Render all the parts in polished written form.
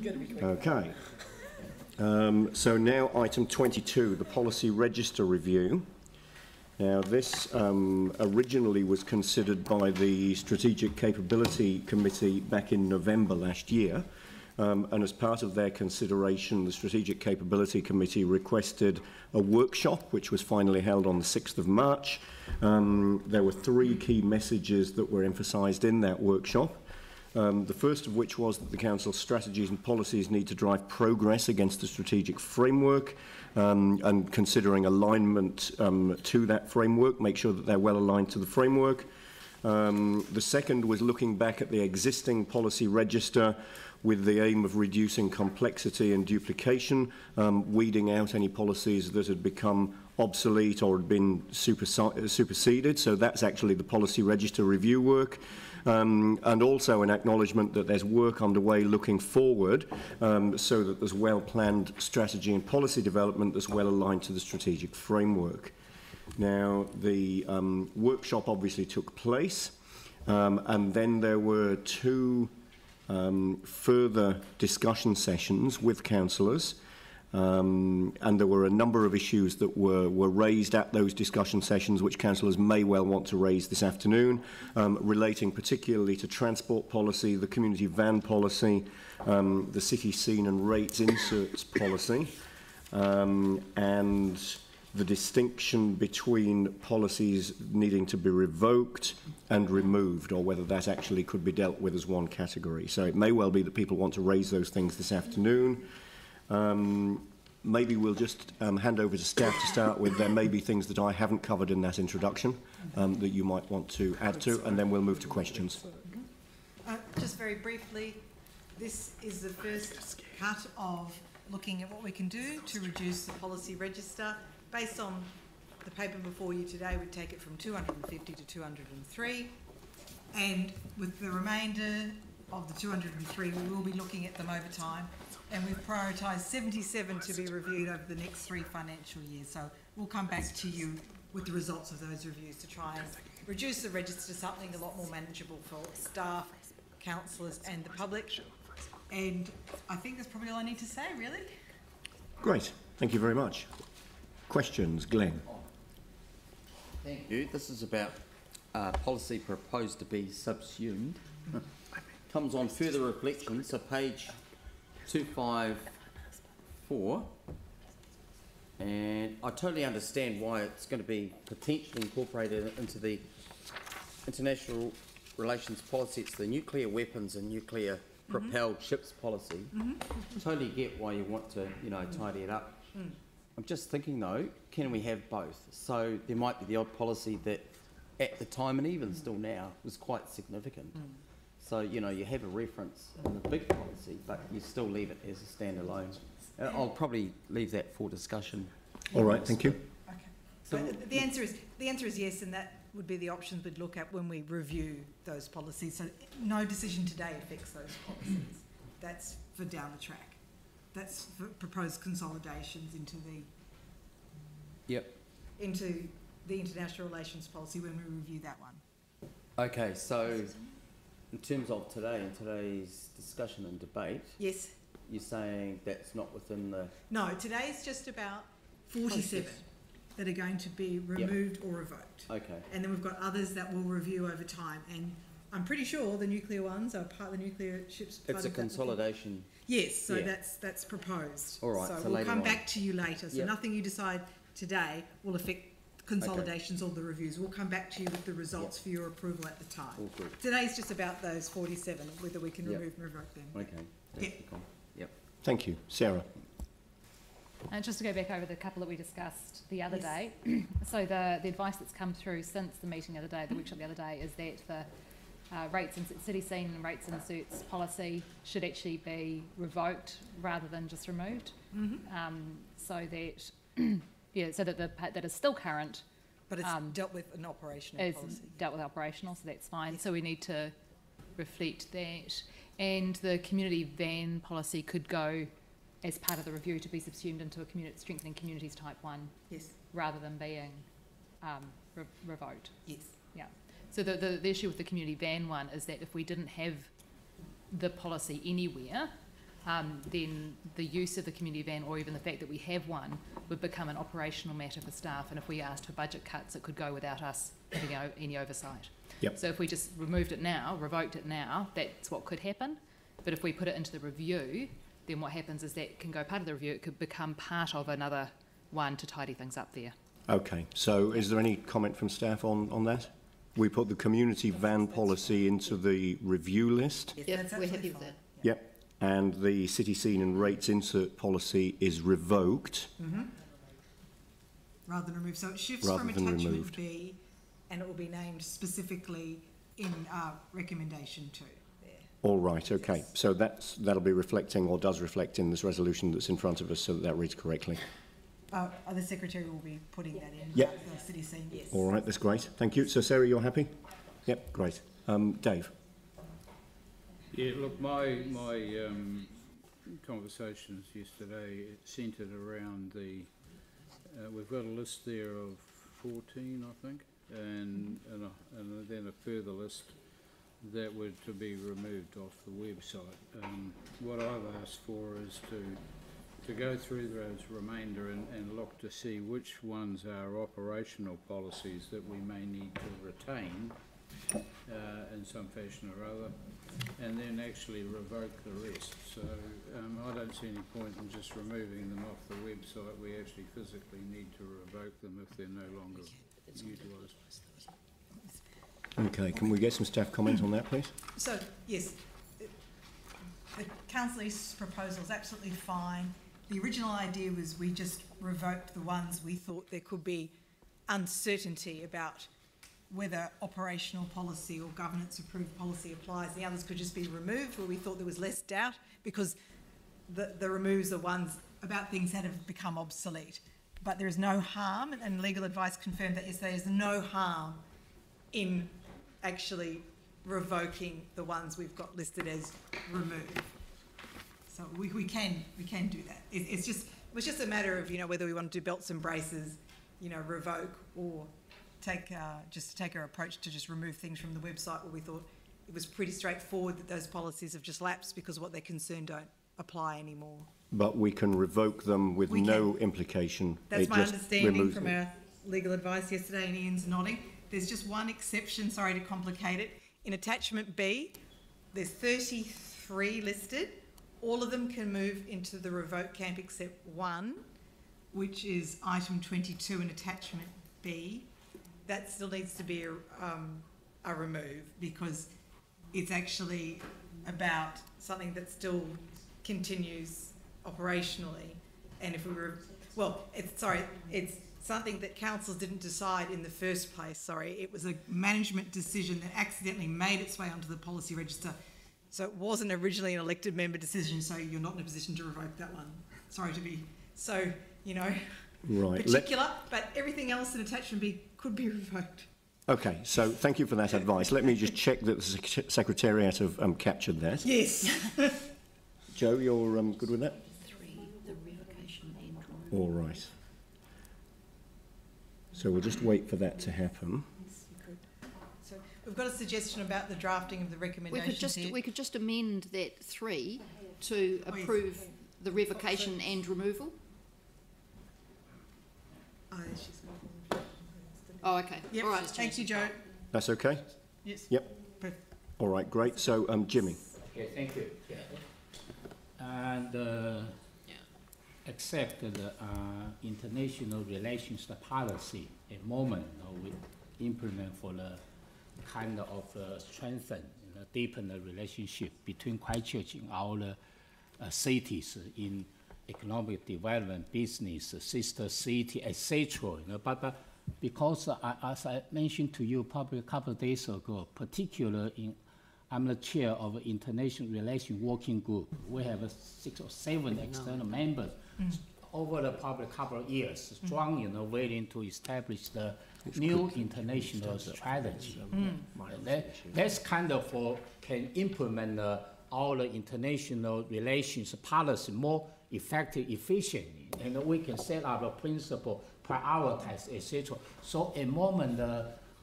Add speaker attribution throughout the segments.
Speaker 1: Okay. So now item 22, the policy register review. Now this originally was considered by the Strategic Capability Committee back in November last year, and as part of their consideration, the Strategic Capability Committee requested a workshop which was finally held on the 6th of March. There were 3 key messages that were emphasised in that workshop. The first of which was that the Council's strategies and policies need to drive progress against the strategic framework, and considering alignment to that framework, make sure that they're well aligned to the framework. The second was looking back at the existing policy register with the aim of reducing complexity and duplication, weeding out any policies that had become obsolete or had been superseded. So that's actually the policy register review work. And also an acknowledgement that there's work underway looking forward, so that there's well-planned strategy and policy development that's well aligned to the strategic framework. Now, the workshop obviously took place, and then there were 2 further discussion sessions with councillors. And there were a number of issues that were raised at those discussion sessions which councillors may well want to raise this afternoon, relating particularly to transport policy, the community van policy, the city scene and rates inserts policy, and the distinction between policies needing to be revoked and removed, or whether that actually could be dealt with as one category. So it may well be that people want to raise those things this afternoon. Maybe we'll just hand over to staff to start with. There may be things that I haven't covered in that introduction that you might want to add to, and then we'll move to questions.
Speaker 2: Just very briefly, this is the first cut of looking at what we can do to reduce the policy register. Based on the paper before you today, we'd take it from 250 to 203, and with the remainder of the 203, we will be looking at them over time. And we've prioritised 77 to be reviewed over the next 3 financial years. So we'll come back to you with the results of those reviews to try and reduce the register to something a lot more manageable for staff, councillors and the public. And I think that's probably all I need to say, really.
Speaker 1: Great. Thank you very much. Questions? Glenn.
Speaker 3: Thank you. This is about policy proposed to be subsumed. Comes on further reflection, so page 254, and I totally understand why it's going to be potentially incorporated into the international relations policy. It's the nuclear weapons and nuclear propelled ships policy. Totally get why you want to, tidy it up. I'm just thinking though, can we have both? So there might be the odd policy that at the time and even still now was quite significant. So, you have a reference in the big policy, but you still leave it as a standalone. I'll probably leave that for discussion.
Speaker 1: All right, thank you.
Speaker 2: Okay. So the answer is yes, and that would be the options we'd look at when we review those policies. So no decision today affects those policies. That's for down the track. That's for proposed consolidations into the international relations policy when we review that one.
Speaker 3: Okay, so in terms of today and today's discussion and debate,
Speaker 2: yes,
Speaker 3: you're saying that's not within the...
Speaker 2: No, today's just about 47 that are going to be removed or revoked. Okay. And then we've got others that we'll review over time. And I'm pretty sure the nuclear ones are part of the nuclear ships.
Speaker 3: It's a consolidation.
Speaker 2: Yes, so that's proposed.
Speaker 3: All right.
Speaker 2: So we'll come back to you later. So nothing you decide today will affect consolidations or the reviews. We'll come back to you with the results for your approval at the time.
Speaker 3: All good.
Speaker 2: Today's just about those 47, whether we can remove and revoke them.
Speaker 3: Okay. Yep.
Speaker 1: Thank you. Sarah.
Speaker 4: And just to go back over the couple that we discussed the other day, so the advice that's come through since the meeting the other day, the workshop the other day, is that the rates and city scene and rates inserts policy should actually be revoked rather than just removed, so that so that that is still current,
Speaker 2: but it's dealt with an operational policy.
Speaker 4: Dealt with operational, so that's fine. So we need to reflect that, and the community van policy could go as part of the review to be subsumed into a strengthening communities type 1, rather than being revoked.
Speaker 2: Yes.
Speaker 4: Yeah. So the issue with the community van one is that if we didn't have the policy anywhere, then the use of the community van, or even the fact that we have one, would become an operational matter for staff. And if we asked for budget cuts, it could go without us having any oversight.
Speaker 1: Yep.
Speaker 4: So if we just removed it now, revoked it now, that's what could happen. But if we put it into the review, then what happens is that can go part of the review. It could become part of another one to tidy things up there.
Speaker 1: Okay, so is there any comment from staff on that? We put the community van policy into the review list.
Speaker 2: Yes,
Speaker 5: Yep,
Speaker 2: that's
Speaker 5: we're
Speaker 2: absolutely
Speaker 5: happy with
Speaker 2: fine.
Speaker 5: that.
Speaker 1: Yep. And the city scene and rates insert policy is revoked.
Speaker 2: Rather than removed. So it shifts
Speaker 1: Rather
Speaker 2: from
Speaker 1: than
Speaker 2: attachment
Speaker 1: removed.
Speaker 2: B, and it will be named specifically in recommendation 2 there.
Speaker 1: All right, okay. So that'll be reflecting, or does reflect, in this resolution that's in front of us, so that reads correctly.
Speaker 2: The secretary will be putting that in.
Speaker 1: Yep.
Speaker 2: The city scene. Yes.
Speaker 1: All right, that's great. Thank you. So Sarah, you're happy? Yep, great. Dave?
Speaker 6: Yeah, look, my conversations yesterday centred around the, we've got a list there of 14, I think, and then a further list that were to be removed off the website. What I've asked for is to go through those remainder and look to see which ones are operational policies that we may need to retain in some fashion or other, and then actually revoke the rest. So I don't see any point in just removing them off the website. We actually physically need to revoke them if they're no longer utilised.
Speaker 1: Okay, can we get some staff comment on that, please?
Speaker 2: So, yes, the councillor's proposal is absolutely fine. The original idea was we just revoked the ones we thought there could be uncertainty about whether operational policy or governance approved policy applies. The others could just be removed where we thought there was less doubt, because the removes are ones about things that have become obsolete. But there is no harm, and legal advice confirmed that yesterday, there's no harm in actually revoking the ones we've got listed as removed. So we can do that. It was just a matter of, whether we want to do belts and braces, revoke, or take our approach to just remove things from the website, where we thought it was pretty straightforward that those policies have just lapsed because what they're concerned don't apply anymore.
Speaker 1: But we can revoke them with no implication.
Speaker 2: That's
Speaker 1: It
Speaker 2: my
Speaker 1: just
Speaker 2: understanding
Speaker 1: removes
Speaker 2: from
Speaker 1: them.
Speaker 2: our legal advice yesterday, and Ian's nodding. There's just one exception, sorry to complicate it. In attachment B, there's 33 listed. All of them can move into the revoke camp except one, which is item 22 in attachment B. That still needs to be a remove, because it's actually about something that still continues operationally. And if we were, it's something that councils didn't decide in the first place, It was a management decision that accidentally made its way onto the policy register. So it wasn't originally an elected member decision, so you're not in a position to revoke that one. Sorry to be so,
Speaker 1: Right.
Speaker 2: particular, but everything else in attachment B could be revoked.
Speaker 1: Okay, so thank you for that advice. Let me just check that the Secretariat have captured that.
Speaker 2: Yes.
Speaker 1: Joe, you're good with that?
Speaker 5: 3, the revocation and
Speaker 1: All right. So we'll just wait for that to happen.
Speaker 2: So we've got a suggestion about the drafting of the recommendations here.
Speaker 5: we could just amend that 3 to approve the revocation and removal. Oh, okay.
Speaker 2: Yep.
Speaker 5: All right.
Speaker 2: Thank you, Joe.
Speaker 1: That's okay?
Speaker 2: Yes.
Speaker 1: Yep. All right, great. So, Jimmy.
Speaker 7: Okay, thank you. And accept the international relations policy at moment we implement for the kind of strengthen, deepen the relationship between Christchurch and our cities in economic development, business, sister city, etc. But because as I mentioned to you probably a couple of days ago, particularly I'm the chair of International Relations Working Group. We have 6 or 7 external members over the probably couple of years, strong, willing to establish the new international strategy. That's kind of can implement all the international relations policy more effective, efficiently, and we can set up a principle, prioritize, etc. So at the moment,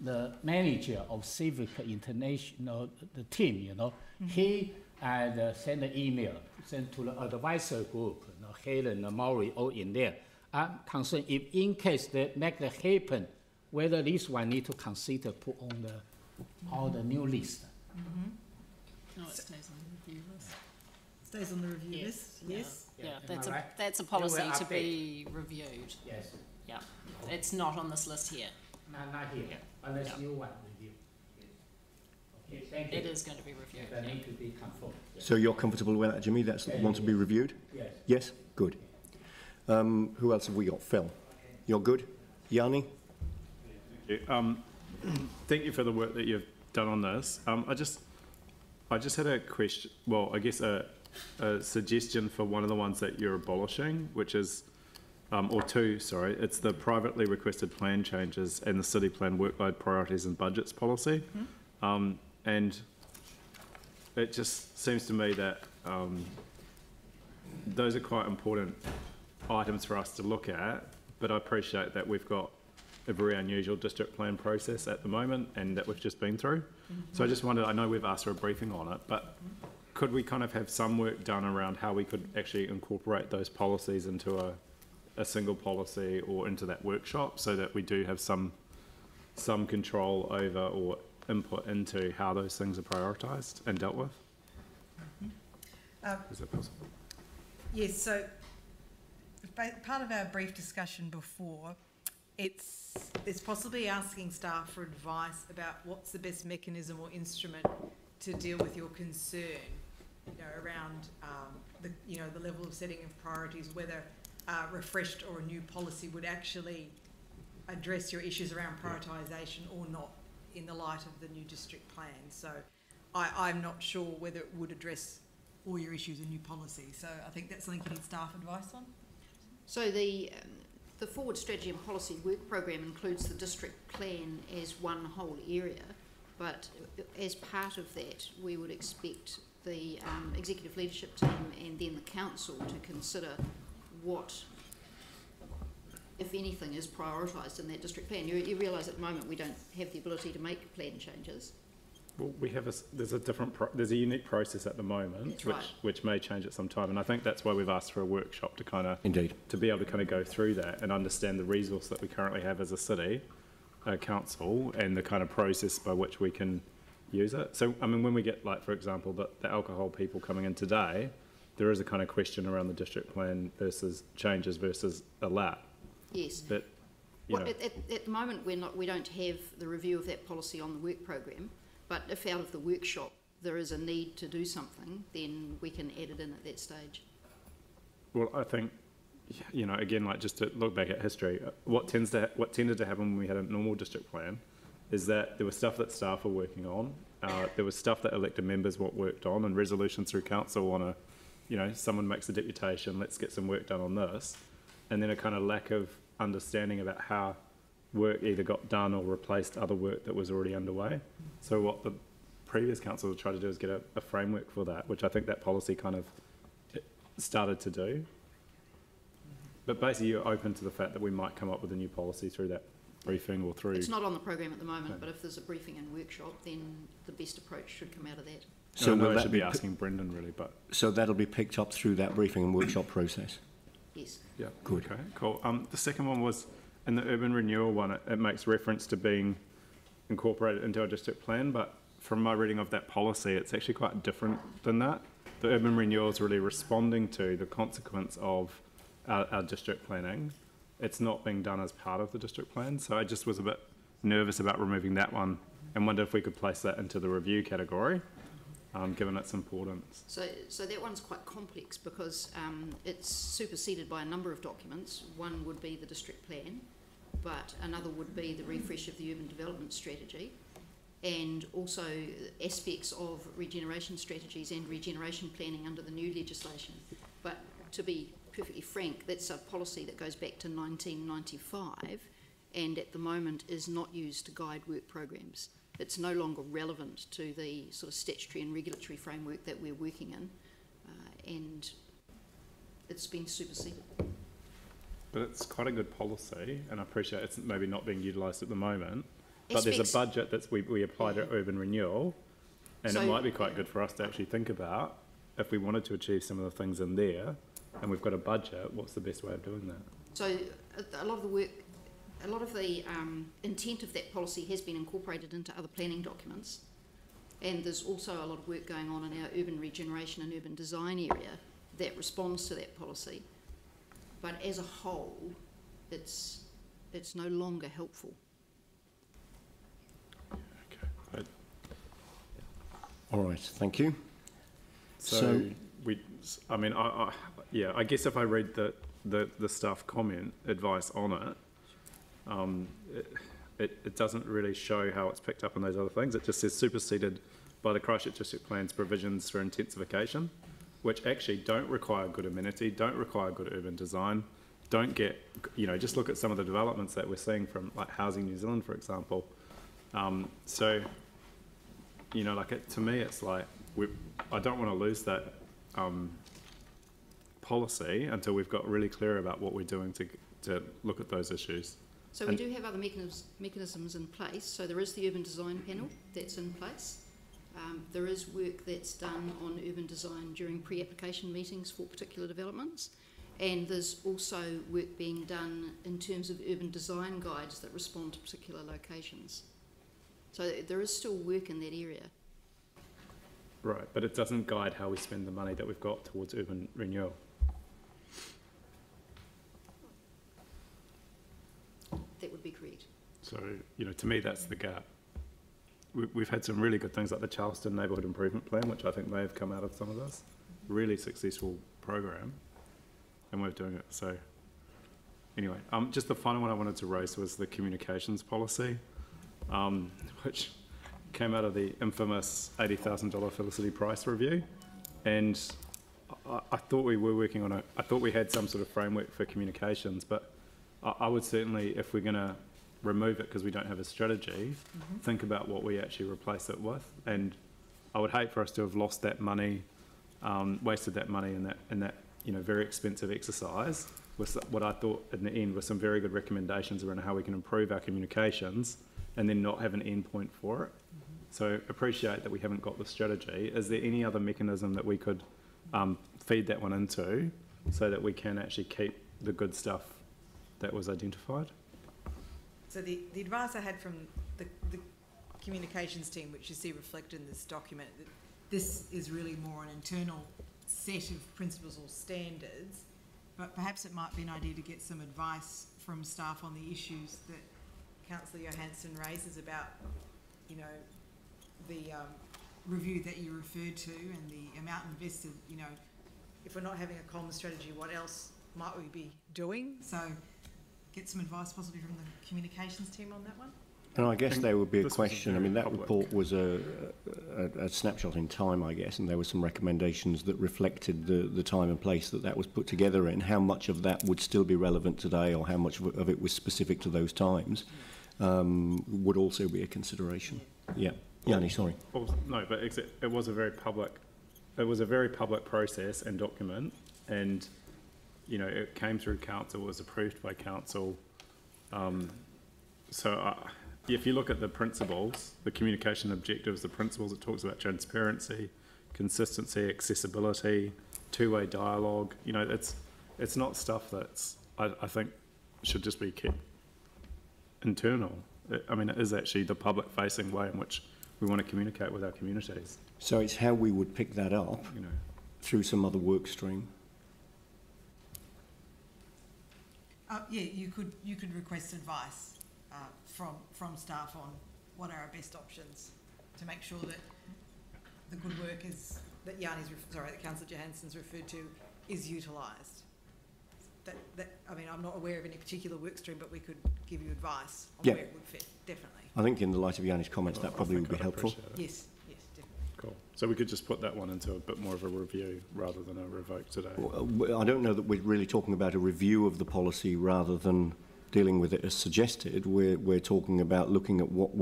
Speaker 7: the manager of Civic International, the team, he and send an email, send to the advisor group, Helen and Maury all in there. I'm concerned if in case they make that happen, whether this one need to consider put on all the new list.
Speaker 8: No, it stays on the review list.
Speaker 2: Stays on the review
Speaker 8: Yes,
Speaker 2: list, yes?
Speaker 8: Yeah,
Speaker 7: Am I right?
Speaker 8: that's a
Speaker 7: will
Speaker 8: policy to
Speaker 7: update.
Speaker 8: be reviewed.
Speaker 7: Yes,
Speaker 8: Yeah, it's not on this list here.
Speaker 7: not here, unless
Speaker 8: Yeah.
Speaker 7: you want review. Okay, thank you.
Speaker 8: It is going to be reviewed.
Speaker 7: That
Speaker 8: Yeah.
Speaker 7: need to be confirmed.
Speaker 1: So you're comfortable with that, Jimmy? That's the one to be reviewed?
Speaker 7: Yes.
Speaker 1: Yes? Good. Who else have we got? Phil? You're good? Yanni?
Speaker 9: Thank you for the work that you've done on this. I just had a question, well, I guess a suggestion for one of the ones that you're abolishing, which is, or two, sorry, it's the privately requested plan changes and the city plan workload priorities and budgets policy. And it just seems to me that those are quite important items for us to look at, but I appreciate that we've got a very unusual district plan process at the moment and that we've just been through. So I just wondered, I know we've asked for a briefing on it, but could we kind of have some work done around how we could actually incorporate those policies into a single policy or into that workshop so that we do have some control over or input into how those things are prioritised and dealt with? Is that possible?
Speaker 2: Yes, so part of our brief discussion before, it's possibly asking staff for advice about what's the best mechanism or instrument to deal with your concern, around the level of setting of priorities, whether refreshed or a new policy would actually address your issues around prioritisation or not in the light of the new district plan. So I'm not sure whether it would address all your issues in new policy. So I think that's something you need staff advice on.
Speaker 5: So the forward strategy and policy work program includes the district plan as one whole area, but as part of that we would expect the executive leadership team and then the council to consider what, if anything, is prioritised in that district plan. You realise at the moment we don't have the ability to make plan changes.
Speaker 9: Well, we have there's a unique process at the moment, which may change at some time, and I think that's why we've asked for a workshop to kind of to be able to kind of go through that and understand the resource that we currently have as a city council and the kind of process by which we can use it. So, I mean, when we get, like, for example, the alcohol people coming in today, there is a kind of question around the district plan versus changes versus a lap.
Speaker 5: Yes.
Speaker 9: But
Speaker 5: at the moment we don't have the review of that policy on the work program. But if out of the workshop there is a need to do something, then we can add it in at that stage.
Speaker 9: Well, I think, again, like just to look back at history, what tended to happen when we had a normal district plan is that there was stuff that staff were working on, there was stuff that elected members worked on, and resolutions through council on someone makes a deputation, let's get some work done on this, and then a kind of lack of understanding about how work either got done or replaced other work that was already underway. So what the previous council tried to do is get a framework for that, which I think that policy kind of started to do. But basically you're open to the fact that we might come up with a new policy through that briefing or through... It's
Speaker 5: not on the program at the moment, but if there's a briefing and workshop, then the best approach should come out of that.
Speaker 1: So
Speaker 9: no, I should be asking Brendan really, but...
Speaker 1: So that'll be picked up through that briefing and workshop process?
Speaker 5: Yes.
Speaker 9: Yeah.
Speaker 1: Good.
Speaker 9: Okay, cool. The second one was, in the urban renewal one, it makes reference to being incorporated into our district plan, but from my reading of that policy, it's actually quite different than that. The urban renewal is really responding to the consequence of our district planning. It's not being done as part of the district plan, so I just was a bit nervous about removing that one and wondered if we could place that into the review category, given its importance.
Speaker 5: So that one's quite complex because it's superseded by a number of documents. One would be the district plan, but another would be the refresh of the urban development strategy, and also aspects of regeneration strategies and regeneration planning under the new legislation. But to be perfectly frank, that's a policy that goes back to 1995 and at the moment is not used to guide work programs. It's no longer relevant to the sort of statutory and regulatory framework that we're working in, and it's been superseded.
Speaker 9: But it's quite a good policy, and I appreciate it's maybe not being utilised at the moment. But there's a budget that we apply to urban renewal, And
Speaker 5: So-
Speaker 9: it might be quite good for us to actually think about, if we wanted to achieve some of the things in there, and we've got a budget, what's the best way of doing that?
Speaker 5: So a lot of the work, a lot of the intent of that policy has been incorporated into other planning documents, and there's also a lot of work going on in our urban regeneration and urban design area that responds to that policy. But as a whole, it's no longer helpful.
Speaker 9: Okay.
Speaker 1: All right, thank you.
Speaker 9: So I mean, yeah, I guess if I read the staff comment advice on it, it doesn't really show how it's picked up on those other things. It just says superseded by the Christchurch District Plan's provisions for intensification, which actually don't require good amenity, don't require good urban design, don't get, just look at some of the developments that we're seeing from like Housing New Zealand, for example. So, to me, it's like, I don't want to lose that policy until we've got really clear about what we're doing to look at those issues.
Speaker 5: So we do have other mechanisms in place. So there is the urban design panel that's in place. There is work that's done on urban design during pre-application meetings for particular developments. And there's also work being done in terms of urban design guides that respond to particular locations. So there is still work in that area.
Speaker 9: Right, but it doesn't guide how we spend the money that we've got towards urban renewal.
Speaker 5: That would be correct.
Speaker 9: So, to me, that's the gap. We've had some really good things like the Charleston Neighbourhood Improvement Plan, which I think may have come out of some of this. Really successful program, and we're doing it. So, anyway, just the final one I wanted to raise was the communications policy, which came out of the infamous $80,000 Felicity Price review, and I thought we were working on I thought we had some sort of framework for communications, but I would certainly, if we're going to remove it because we don't have a strategy, think about what we actually replace it with. And I would hate for us to have lost that money, wasted that money in that very expensive exercise with what I thought in the end were some very good recommendations around how we can improve our communications and then not have an end point for it. So appreciate that we haven't got the strategy. Is there any other mechanism that we could feed that one into so that we can actually keep the good stuff that was identified?
Speaker 2: So the advice I had from the communications team, which you see reflected in this document, that this is really more an internal set of principles or standards, but perhaps it might be an idea to get some advice from staff on the issues that Councillor Johansson raises about, the review that you referred to and the amount invested. If we're not having a common strategy, what else might we be doing? So get some advice possibly from the communications team on that one.
Speaker 1: And I guess there would be a
Speaker 9: this was
Speaker 1: question. I mean, that
Speaker 9: public.
Speaker 1: report was a snapshot in time, I guess, and there were some recommendations that reflected the time and place that was put together in. How much of that would still be relevant today, or how much of it was specific to those times, would also be a consideration. Yeah, Yanni, sorry.
Speaker 9: No, but it was a very public. It was a very public process and document, and it came through council, was approved by council. If you look at the principles, the communication objectives, the principles, it talks about transparency, consistency, accessibility, two-way dialogue. It's not stuff that's I think should just be kept internal. It is actually the public-facing way in which we want to communicate with our communities.
Speaker 1: So it's how we would pick that up through some other work stream.
Speaker 2: Yeah, you could request advice from staff on what are our best options to make sure that the good work that Councillor Johansson's referred to is utilised. I'm not aware of any particular work stream, but we could give you advice on where it would fit, definitely.
Speaker 1: I think in the light of Yanni's comments, that probably would be helpful.
Speaker 2: Yes, definitely.
Speaker 9: Cool. So we could just put that one into a bit more of a review rather than a revoke today.
Speaker 1: I don't know that we're really talking about a review of the policy rather than dealing with it as suggested. We're talking about looking at what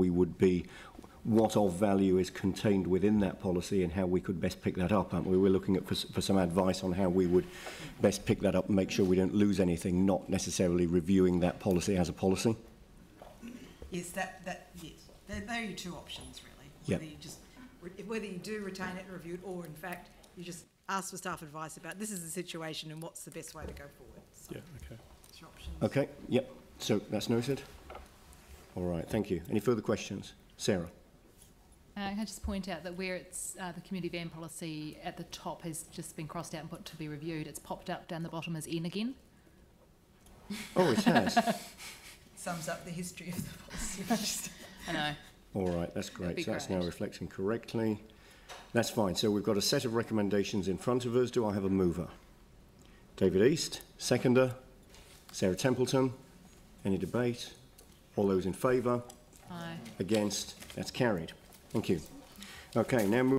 Speaker 1: of value is contained within that policy and how we could best pick that up, aren't we? We're looking at for some advice on how we would best pick that up and make sure we don't lose anything, not necessarily reviewing that policy as a policy.
Speaker 2: Yes, yes. They're your two options, really.
Speaker 1: Yeah.
Speaker 2: Whether you just whether you do retain it and review it, or in fact, you just ask for staff advice about this is the situation and what's the best way to go forward. So,
Speaker 9: Yeah, okay.
Speaker 2: it's your options.
Speaker 1: Okay, yep, so that's noted. All right, thank you. Any further questions? Sarah?
Speaker 4: Can I just point out that where it's the community van policy at the top has just been crossed out and put to be reviewed, it's popped up down the bottom as N again.
Speaker 1: Oh, it has.
Speaker 2: Sums up the history of the policy register.
Speaker 4: I know.
Speaker 1: All right, that's great.
Speaker 4: be
Speaker 1: So that's now
Speaker 4: great.
Speaker 1: reflecting correctly. That's fine. So we've got a set of recommendations in front of us. Do I have a mover? David East, seconder. Sarah Templeton. Any debate? All those in favour?
Speaker 4: Aye.
Speaker 1: Against? That's carried. Thank you. Okay, now move